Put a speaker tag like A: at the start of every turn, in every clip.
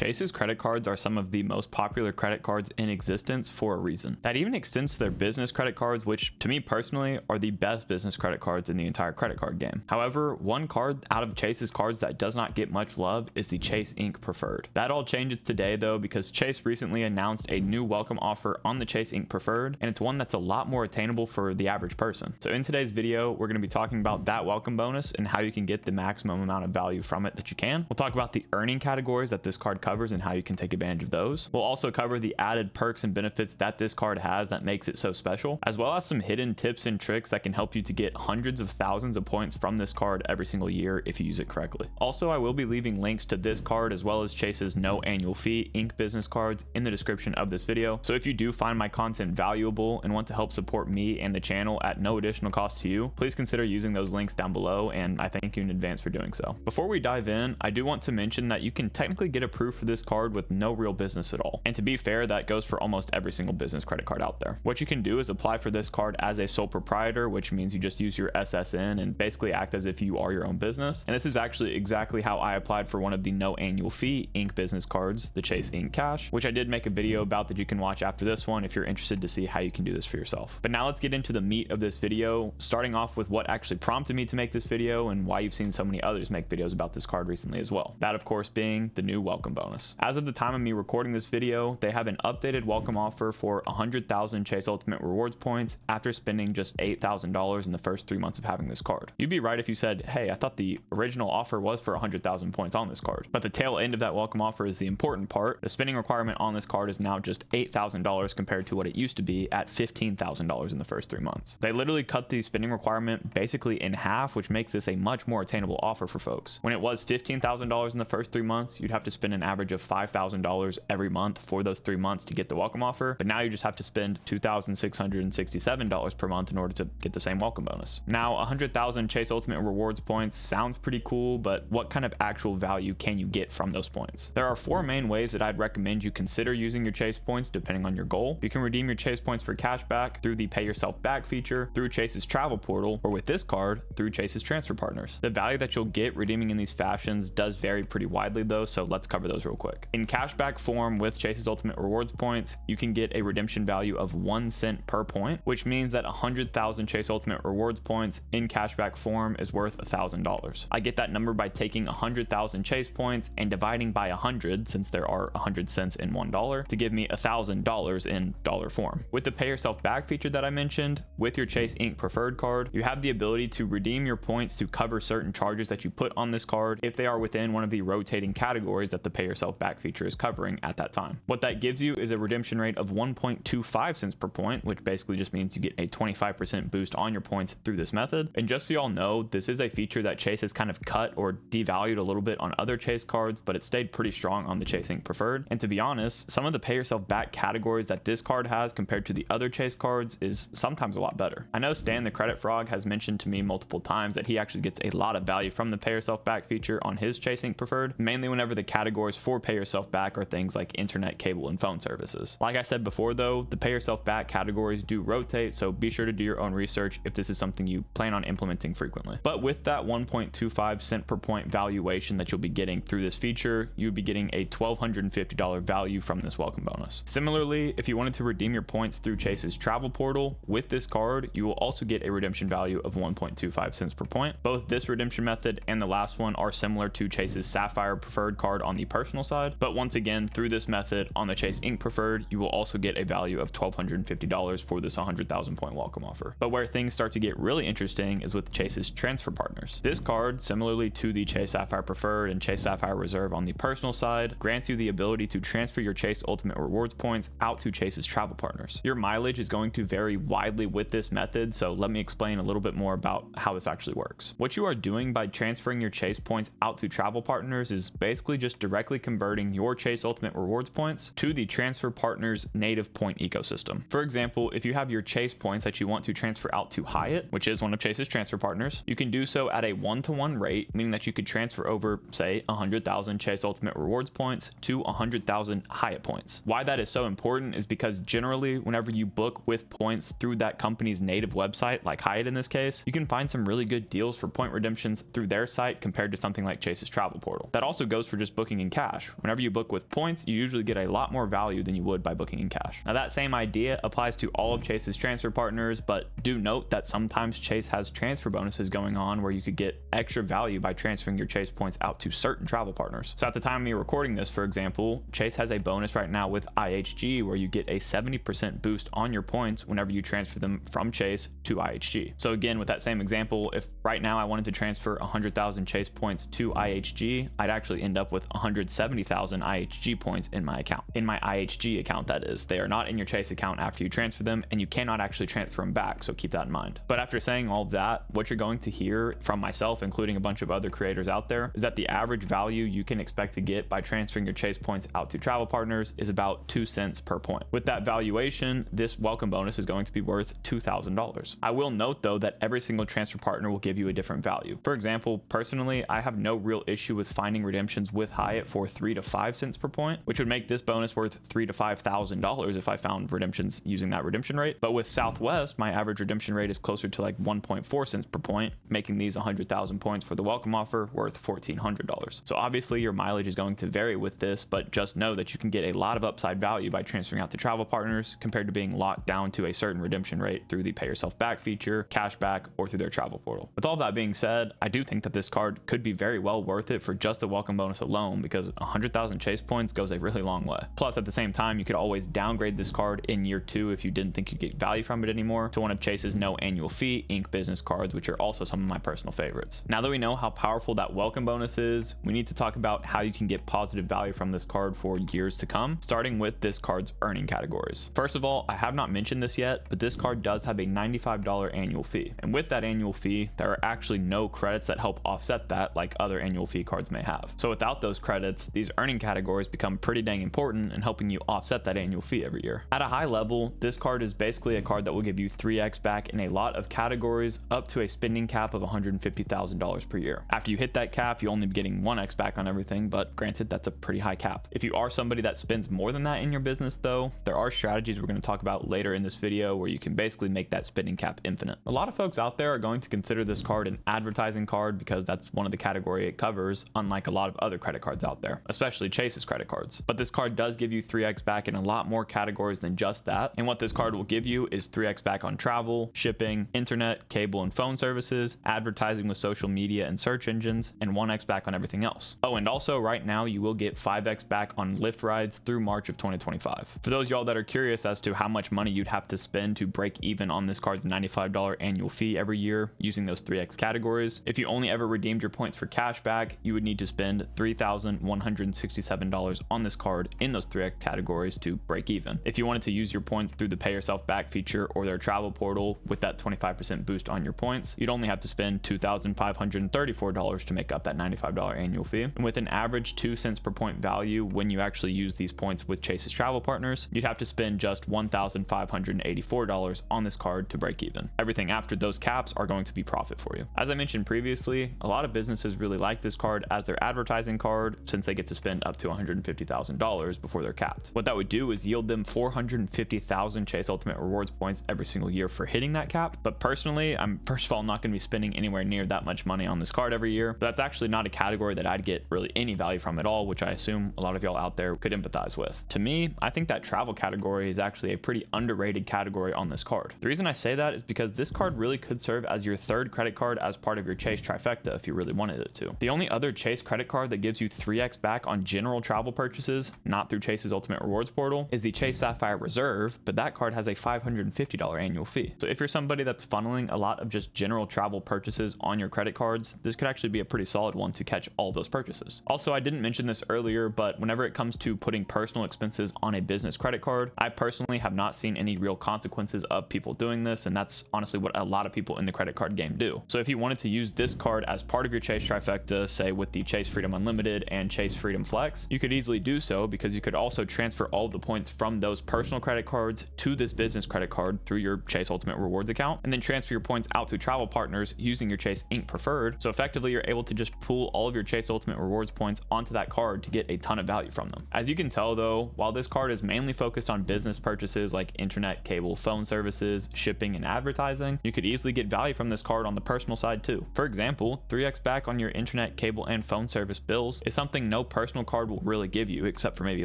A: Chase's credit cards are some of the most popular credit cards in existence for a reason. That even extends to their business credit cards, which to me personally are the best business credit cards in the entire credit card game. However, one card out of Chase's cards that does not get much love is the Chase Ink Preferred. That all changes today though, because Chase recently announced a new welcome offer on the Chase Ink Preferred, and it's one that's a lot more attainable for the average person. So in today's video, we're going to be talking about that welcome bonus and how you can get the maximum amount of value from it that you can. We'll talk about the earning categories that this card covers and how you can take advantage of those. We'll also cover the added perks and benefits that this card has that makes it so special, as well as some hidden tips and tricks that can help you to get hundreds of thousands of points from this card every single year if you use it correctly. Also, I will be leaving links to this card as well as Chase's no annual fee Ink business cards in the description of this video. So if you do find my content valuable and want to help support me and the channel at no additional cost to you, please consider using those links down below, and I thank you in advance for doing so. Before we dive in, I do want to mention that you can technically get approved for this card with no real business at all. And to be fair, that goes for almost every single business credit card out there. What you can do is apply for this card as a sole proprietor, which means you just use your SSN and basically act as if you are your own business. And this is actually exactly how I applied for one of the no annual fee Ink business cards, the Chase Ink Cash, which I did make a video about that you can watch after this one if you're interested to see how you can do this for yourself. But now let's get into the meat of this video, starting off with what actually prompted me to make this video and why you've seen so many others make videos about this card recently as well. That of course being the new welcome bonus. As of the time of me recording this video, they have an updated welcome offer for 100,000 Chase Ultimate Rewards points after spending just $8,000 in the first 3 months of having this card. You'd be right if you said, hey, I thought the original offer was for 100,000 points on this card. But the tail end of that welcome offer is the important part. The spending requirement on this card is now just $8,000 compared to what it used to be at $15,000 in the first 3 months. They literally cut the spending requirement basically in half, which makes this a much more attainable offer for folks. When it was $15,000 in the first 3 months, you'd have to spend an average of $5,000 every month for those 3 months to get the welcome offer. But now you just have to spend $2,667 per month in order to get the same welcome bonus. Now, 100,000 Chase Ultimate Rewards points sounds pretty cool, but what kind of actual value can you get from those points? There are 4 main ways that I'd recommend you consider using your Chase points depending on your goal. You can redeem your Chase points for cash back through the Pay Yourself Back feature, through Chase's travel portal, or with this card, through Chase's transfer partners. The value that you'll get redeeming in these fashions does vary pretty widely though, so let's cover those real quick. In cashback form with Chase's Ultimate Rewards points, you can get a redemption value of 1 cent per point, which means that 100,000 Chase Ultimate Rewards points in cashback form is worth $1,000. I get that number by taking 100,000 Chase points and dividing by 100, since there are 100 cents in $1, to give me $1,000 in dollar form. With the Pay Yourself Back feature that I mentioned, with your Chase Ink Preferred card, you have the ability to redeem your points to cover certain charges that you put on this card if they are within one of the rotating categories that the Pay Yourself Back feature is covering at that time. What that gives you is a redemption rate of 1.25 cents per point, which basically just means you get a 25% boost on your points through this method. And just so y'all know, this is a feature that Chase has kind of cut or devalued a little bit on other Chase cards, but it stayed pretty strong on the Chase Ink Preferred. And to be honest, some of the Pay Yourself Back categories that this card has compared to the other Chase cards is sometimes a lot better. I know Stan the Credit Frog has mentioned to me multiple times that he actually gets a lot of value from the Pay Yourself Back feature on his Chase Ink Preferred, mainly whenever the categories for Pay Yourself Back are things like internet, cable, and phone services. Like I said before though, the Pay Yourself Back categories do rotate, so be sure to do your own research if this is something you plan on implementing frequently. But with that 1.25 cent per point valuation that you'll be getting through this feature, you'd be getting a $1,250 value from this welcome bonus. Similarly, if you wanted to redeem your points through Chase's travel portal, with this card, you will also get a redemption value of 1.25 cents per point. Both this redemption method and the last one are similar to Chase's Sapphire Preferred card on the personal side, but once again, through this method on the Chase Ink Preferred, you will also get a value of $1,250 for this 100,000 point welcome offer. But where things start to get really interesting is with Chase's transfer partners. This card, similarly to the Chase Sapphire Preferred and Chase Sapphire Reserve on the personal side, grants you the ability to transfer your Chase Ultimate Rewards points out to Chase's travel partners. Your mileage is going to vary widely with this method, so let me explain a little bit more about how this actually works. What you are doing by transferring your Chase points out to travel partners is basically just directly converting your Chase Ultimate Rewards points to the transfer partner's native point ecosystem. For example, if you have your Chase points that you want to transfer out to Hyatt, which is one of Chase's transfer partners, you can do so at a 1-to-1 rate, meaning that you could transfer over, say, 100,000 Chase Ultimate Rewards points to 100,000 Hyatt points. Why that is so important is because generally, whenever you book with points through that company's native website, like Hyatt in this case, you can find some really good deals for point redemptions through their site compared to something like Chase's travel portal. That also goes for just booking in cash. cash. Whenever you book with points, you usually get a lot more value than you would by booking in cash. Now that same idea applies to all of Chase's transfer partners, but do note that sometimes Chase has transfer bonuses going on where you could get extra value by transferring your Chase points out to certain travel partners. So at the time of me recording this, for example, Chase has a bonus right now with IHG where you get a 70% boost on your points whenever you transfer them from Chase to IHG. So again, with that same example, if right now I wanted to transfer 100,000 Chase points to IHG, I'd actually end up with 170,000 IHG points in my account. In my IHG account, that is. They are not in your Chase account after you transfer them, and you cannot actually transfer them back, so keep that in mind. But after saying all of that, what you're going to hear from myself, including a bunch of other creators out there, is that the average value you can expect to get by transferring your Chase points out to travel partners is about 2 cents per point. With that valuation, this welcome bonus is going to be worth $2,000. I will note though that every single transfer partner will give you a different value. For example, personally, I have no real issue with finding redemptions with Hyatt for 3 to 5 cents per point, which would make this bonus worth $3,000 to $5,000 if I found redemptions using that redemption rate. But with Southwest, my average redemption rate is closer to like 1.4 cents per point, making these 100,000 points for the welcome offer worth $1,400. So obviously your mileage is going to vary with this, but just know that you can get a lot of upside value by transferring out to travel partners compared to being locked down to a certain redemption rate through the pay yourself back feature, cashback, or through their travel portal. With all that being said, I do think that this card could be very well worth it for just the welcome bonus alone, because 100,000 Chase points goes a really long way. Plus at the same time, you could always downgrade this card in year 2 if you didn't think you'd get value from it anymore to one of Chase's no annual fee Ink business cards, which are also some of my personal favorites. Now that we know how powerful that welcome bonus is, we need to talk about how you can get positive value from this card for years to come, starting with this card's earning categories. First of all, I have not mentioned this yet, but this card does have a $95 annual fee. And with that annual fee, there are actually no credits that help offset that like other annual fee cards may have. So without those credits, these earning categories become pretty dang important in helping you offset that annual fee every year. At a high level, this card is basically a card that will give you 3x back in a lot of categories up to a spending cap of $150,000 per year. After you hit that cap, you only be getting 1x back on everything, but granted, that's a pretty high cap. If you are somebody that spends more than that in your business though, there are strategies we're going to talk about later in this video where you can basically make that spending cap infinite. A lot of folks out there are going to consider this card an advertising card because that's one of the category it covers, unlike a lot of other credit cards out there, especially Chase's credit cards. But this card does give you 3x back in a lot more categories than just that. And what this card will give you is 3x back on travel, shipping, internet, cable and phone services, advertising with social media and search engines, and 1x back on everything else. Oh, and also right now you will get 5x back on Lyft rides through March of 2025. For those y'all that are curious as to how much money you'd have to spend to break even on this card's $95 annual fee every year using those 3x categories, if you only ever redeemed your points for cash back, you would need to spend $3,167 on this card in those 3x categories to break even. If you wanted to use your points through the pay yourself back feature or their travel portal with that 25% boost on your points, you'd only have to spend $2,534 to make up that $95 annual fee. And with an average 2 cents per point value when you actually use these points with Chase's travel partners, you'd have to spend just $1,584 on this card to break even. Everything after those caps are going to be profit for you. As I mentioned previously, a lot of businesses really like this card as their advertising card since they get to spend up to $150,000 before they're capped. What that would do is yield them 450,000 Chase Ultimate Rewards points every single year for hitting that cap. But personally, I'm first of all not going to be spending anywhere near that much money on this card every year. But that's actually not a category that I'd get really any value from at all, which I assume a lot of y'all out there could empathize with. To me, I think that travel category is actually a pretty underrated category on this card. The reason I say that is because this card really could serve as your third credit card as part of your Chase trifecta if you really wanted it to. The only other Chase credit card that gives you 3x back on general travel purchases, not through Chase's Ultimate Rewards portal, is the Chase Sapphire Reserve, but that card has a $550 annual fee. So if you're somebody that's funneling a lot of just general travel purchases on your credit cards, this could actually be a pretty solid one to catch all those purchases. Also, I didn't mention this earlier, but whenever it comes to putting personal expenses on a business credit card, I personally have not seen any real consequences of people doing this, and that's honestly what a lot of people in the credit card game do. So if you wanted to use this card as part of your Chase trifecta, say with the Chase Freedom Unlimited and Chase Freedom Flex, you could easily do so because you could also transfer all of the points from those personal credit cards to this business credit card through your Chase Ultimate Rewards account, and then transfer your points out to travel partners using your Chase Ink Preferred. So effectively, you're able to just pool all of your Chase Ultimate Rewards points onto that card to get a ton of value from them. As you can tell though, while this card is mainly focused on business purchases like internet, cable, phone services, shipping, and advertising, you could easily get value from this card on the personal side too. For example, 3x back on your internet, cable, and phone service bills is something no personal card will really give you, except for maybe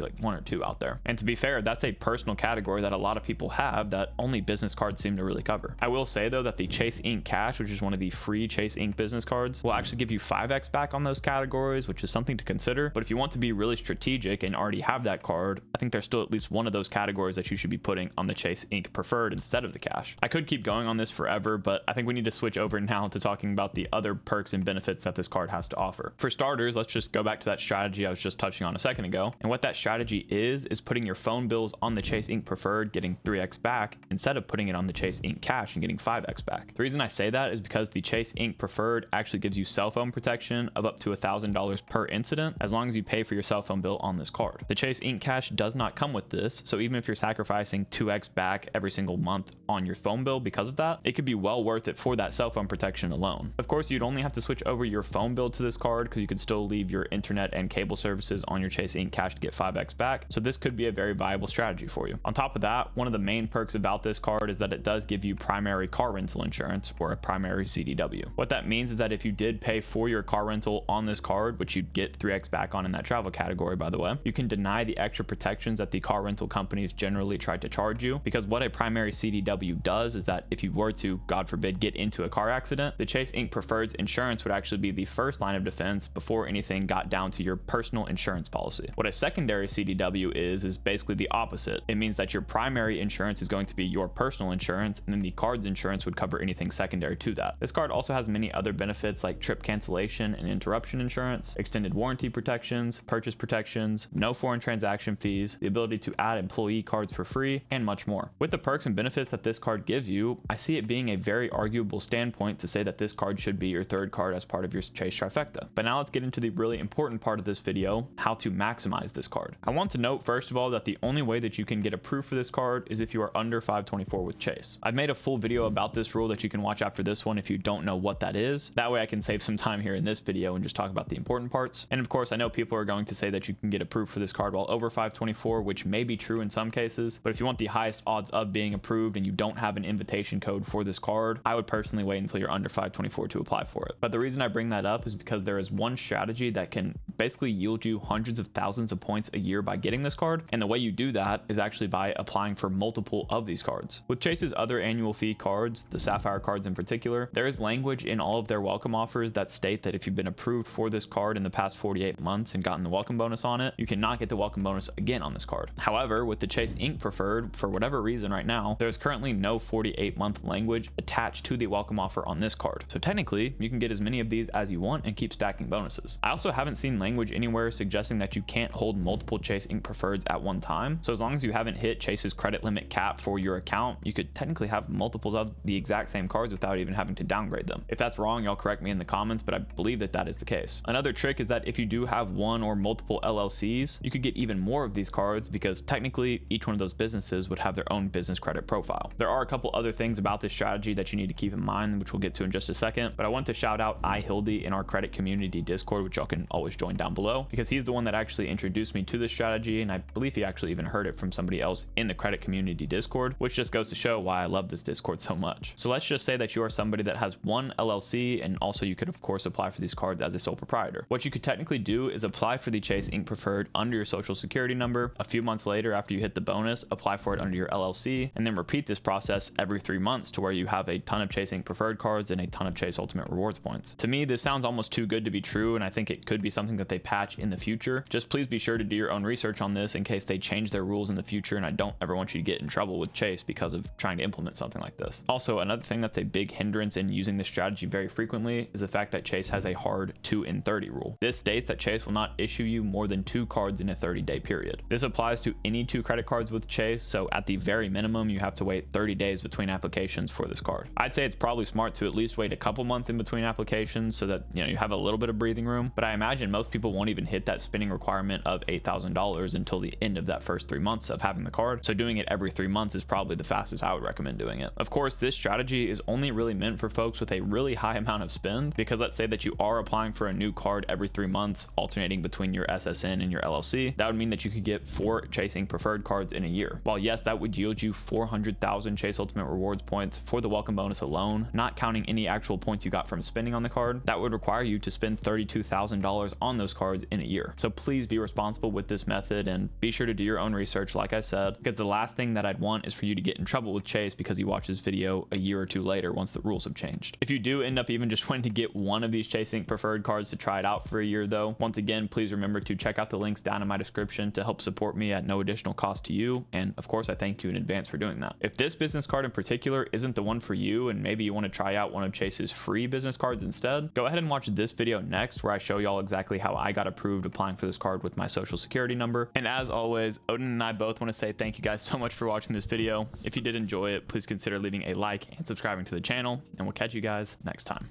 A: like one or two out there. And to be fair, that's a personal category that a lot of people have that only business cards seem to really cover. I will say though that the Chase Ink Cash, which is one of the free Chase Ink business cards, will actually give you 5x back on those categories, which is something to consider. But if you want to be really strategic and already have that card, I think there's still at least one of those categories that you should be putting on the Chase Ink Preferred instead of the Cash. I could keep going on this forever, but I think we need to switch over now to talking about the other perks and benefits that this card has to offer. For starters, let's just go back to that strategy I was just touching on a second ago. And what that strategy is putting your phone bills on the Chase Ink Preferred, getting 3x back, instead of putting it on the Chase Ink Cash and getting 5x back. The reason I say that is because the Chase Ink Preferred actually gives you cell phone protection of up to $1,000 per incident, as long as you pay for your cell phone bill on this card. The Chase Ink Cash does not come with this, so even if you're sacrificing 2x back every single month on your phone bill because of that, it could be well worth it for that cell phone protection alone. Of course, you'd only have to switch over your phone bill to this card because you could still leave your internet and cable services on your Chase Ink Cash to get 5x back, so this could be a very viable strategy for you. On top of that, one of the main perks about this card is that it does give you primary car rental insurance, or a primary CDW. What that means is that if you did pay for your car rental on this card, which you'd get 3x back on in that travel category by the way, you can deny the extra protections that the car rental companies generally try to charge you, because what a primary CDW does is that if you were to, God forbid, get into a car accident, the Chase Ink Preferred's insurance would actually be the first line of defense before anything got down to your personal insurance policy. What a secondary CDW is basically the opposite. It means that your primary insurance is going to be your personal insurance, and then the card's insurance would cover anything secondary to that. This card also has many other benefits like trip cancellation and interruption insurance, extended warranty protections, purchase protections, no foreign transaction fees, the ability to add employee cards for free, and much more. With the perks and benefits that this card gives you, I see it being a very arguable standpoint to say that this card should be your third card as part of your Chase trifecta. But now let's get into the really important part of this video, how to maximize this card. I want to note first of all that the only way that you can get approved for this card is if you are under 524 with Chase. I've made a full video about this rule that you can watch after this one if you don't know what that is. That way I can save some time here in this video and just talk about the important parts. And of course, I know people are going to say that you can get approved for this card while over 524, which may be true in some cases, but if you want the highest odds of being approved and you don't have an invitation code for this card, I would personally wait until you're under 524 to apply for it. But the reason I bring that up is because there is one strategy that can basically yield you hundreds of thousands of points a year by getting this card, and the way you do that is actually by applying for multiple of these cards. With Chase's other annual fee cards, the Sapphire cards in particular, there is language in all of their welcome offers that state that if you've been approved for this card in the past 48 months and gotten the welcome bonus on it, you cannot get the welcome bonus again on this card. However, with the Chase Ink Preferred, for whatever reason right now, there's currently no 48-month language attached to the welcome offer on this card. So technically, you can get as many of these as you want and keep stacking bonuses. I also haven't seen language anywhere suggesting that you can't hold multiple Chase Ink Preferreds at one time. So as long as you haven't hit Chase's credit limit cap for your account, you could technically have multiples of the exact same cards without even having to downgrade them. If that's wrong, y'all correct me in the comments, but I believe that that is the case. Another trick is that if you do have one or multiple LLCs, you could get even more of these cards because technically each one of those businesses would have their own business credit profile. There are a couple other things about this strategy that you need to keep in mind, which we'll get to in just a second, but I want to shout out iHildy in our credit community Discord, which y'all can always join down below, because he's the one that actually introduced me to this strategy, and I believe he actually even heard it from somebody else in the credit community Discord, which just goes to show why I love this Discord so much. So let's just say that you are somebody that has one LLC, and also you could of course apply for these cards as a sole proprietor. What you could technically do is apply for the Chase Ink Preferred under your social security number. A few months later, after you hit the bonus, apply for it under your LLC, and then repeat this process every 3 months to where you have a ton of Chase Ink Preferred cards and a ton of Chase Ultimate Rewards points. To me, this sounds almost too good to be true, and I think it could be something that they patch in the future. Just please be sure to do your own research on this in case they change their rules in the future, and I don't ever want you to get in trouble with Chase because of trying to implement something like this. Also, another thing that's a big hindrance in using this strategy very frequently is the fact that Chase has a hard 2 in 30 rule. This states that Chase will not issue you more than 2 cards in a 30-day period. This applies to any 2 credit cards with Chase, so at the very minimum, you have to wait 30 days between applications for this card. I'd say it's probably smart to at least wait a couple months in between applications so that you have a little bit of breathing room, but I imagine most people won't even hit that spending requirement of $8,000 until the end of that first 3 months of having the card, so doing it every 3 months is probably the fastest I would recommend doing it. Of course, this strategy is only really meant for folks with a really high amount of spend, because let's say that you are applying for a new card every 3 months, alternating between your SSN and your LLC. That would mean that you could get 4 Chase Ink Preferred cards in a year. While yes, that would yield you 400,000 Chase Ultimate Rewards points for the welcome bonus alone, not counting any actual points you got from spending on the card, that would require you to spend $32,000 on those cards in a year. So please be responsible with this method and be sure to do your own research, like I said, because the last thing that I'd want is for you to get in trouble with Chase because you watch this video a year or two later once the rules have changed. If you do end up even just wanting to get one of these Chase Ink preferred cards to try it out for a year though, once again, please remember to check out the links down in my description to help support me at no additional cost to you. And of course, I thank you in advance for doing that. If this business card in particular isn't the one for you and maybe you want to try out one of Chase's free business cards instead, go ahead and watch this video next where I show y'all exactly how I got approved applying for this card with my social security number. And as always, Odin and I both want to say thank you guys so much for watching this video. If you did enjoy it, please consider leaving a like and subscribing to the channel, and we'll catch you guys next time.